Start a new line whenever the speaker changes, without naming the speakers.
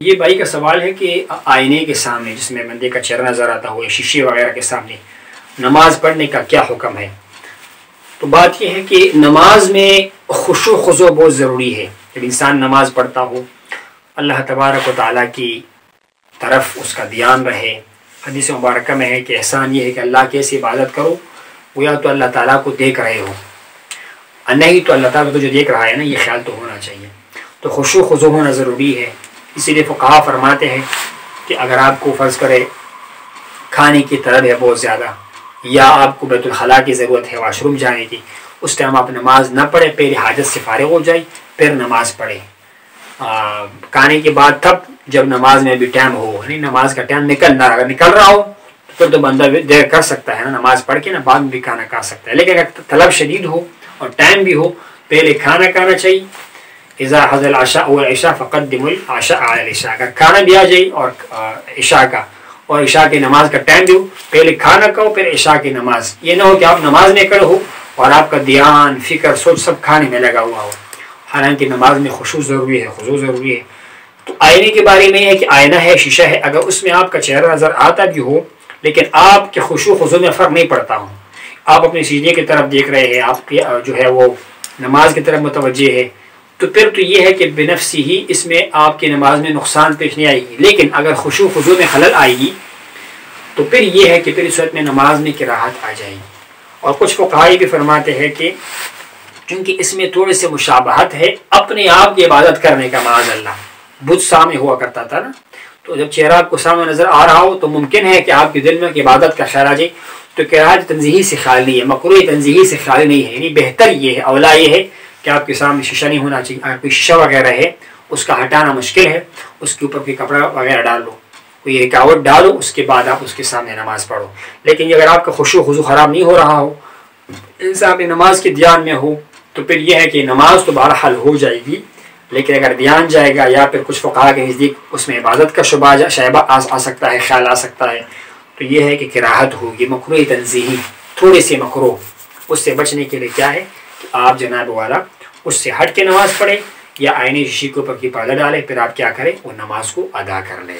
یہ بھائی کا سوال ہے کہ آئینے کے سامنے جس میں بندے کا چہرہ نظر آتا ہو یا شیشے وغیرہ کے سامنے نماز پڑھنے کا کیا حکم ہے؟ تو بات یہ ہے کہ نماز میں خشوع و خضوع بہت ضروری ہے۔ جب انسان نماز پڑھتا ہو اللہ تبارک و تعالیٰ کی طرف اس کا دھیان رہے۔ حدیث مبارکہ میں ہے کہ احسان یہ ہے کہ اللہ کی ایسی عبادت کرو گویا تو اللہ تعالیٰ کو دیکھ رہے ہو، نہیں تو اللہ تعالیٰ تو جو دیکھ رہا ہے نا، یہ خیال تو ہونا چاہیے۔ تو خشوع و خضوع ہونا ضروری ہے۔ اسی لیے فقہا فرماتے ہیں کہ اگر آپ کو فرض کرے کھانے کی طلب ہے بہت زیادہ، یا آپ کو بیت الخلاء کی ضرورت ہے، واش روم جانے کی، اس ٹائم آپ نماز نہ پڑھے، پہلے حاجت سے فارغ ہو جائے پھر نماز پڑھے۔ کھانے کے بعد تب جب نماز میں بھی ٹائم ہو، یعنی نماز کا ٹائم اگر نکل رہا ہو تو پھر تو بندہ دیر کر سکتا ہے نا، نماز پڑھ کے نا بعد میں بھی کھانا کھا سکتا ہے۔ لیکن اگر طلب شدید ہو اور ٹائم بھی ہو، پہلے کھانا کھانا چاہیے۔ اذا حضر العشاء والعشاء فقدموا العشاء على العشاء، اگر کھانا بھی آ جائے اور عشاء کا اور عشاء کی نماز کا ٹائم بھی ہو، پہلے کھانا کھاؤ پھر عشاء کی نماز۔ یہ نہ ہو کہ آپ نماز میں کھڑے ہو اور آپ کا دھیان فکر سوچ سب کھانے میں لگا ہوا ہو۔ حالانکہ نماز میں خشوع ضروری ہے، خضوع ضروری ہے۔ تو آئینے کے بارے میں ہے کہ آئینہ ہے، شیشہ ہے، اگر اس میں آپ کا چہرہ نظر آتا بھی ہو لیکن آپ کے خشوع خضوع میں فرق نہیں پڑتا ہو، آپ اپنے سینے کی طرف دیکھ رہے ہیں، آپ کی جو ہے وہ نماز کی طرف متوجہ ہے، تو پھر تو یہ ہے کہ بنفسی ہی اس میں آپ کی نماز میں نقصان پیش نہیں آئے گی۔ لیکن اگر خشوع خضوع میں خلل آئے گی تو پھر یہ ہے کہ پھر اس وقت میں نماز میں کراہت آ جائے گی۔ اور کچھ فقہا بھی فرماتے ہیں کہ چونکہ اس میں تھوڑی سی مشابہت ہے اپنے آپ کی عبادت کرنے کا، معاذ اللہ بت سامنے ہوا کرتا تھا نا، تو جب چہرہ آپ کو سامنے نظر آ رہا ہو تو ممکن ہے کہ آپ کے دل میں عبادت کا خیال آ جائے، تو کراہت تنزیہی سے خیال نہیں ہے، مکروہ تنزیہی سے خیال نہیں ہے، یعنی بہتر یہ ہے، اولا یہ ہے کہ آپ کے سامنے شیشہ نہیں ہونا چاہیے۔ اگر کوئی شیشہ وغیرہ ہے اس کا ہٹانا مشکل ہے، اس کے اوپر کوئی کپڑا وغیرہ ڈال لو، کوئی رکاوٹ ڈالو، اس کے بعد آپ اس کے سامنے نماز پڑھو۔ لیکن اگر آپ کا خشوع خضوع خراب نہیں ہو رہا ہو، انسان کی نماز کے دھیان میں ہو، تو پھر یہ ہے کہ نماز تو بہرحال ہو جائے گی، لیکن اگر دھیان جائے گا یا پھر کچھ فقہا کے نزدیک اس میں عبادت کا شائبہ آ سکتا ہے، خیال آ سکتا ہے، تو یہ ہے کہ کراہت ہوگی، مکروہ تنزیہی، تھوڑے سے مکروہ۔ اس سے بچنے کے لیے کیا ہے کہ آپ جناب والا اس سے ہٹ کے نماز پڑھیں یا آئینے شیشے کے اوپر کی پردہ ڈالیں، پھر آپ کیا کریں، وہ نماز کو ادا کر لیں۔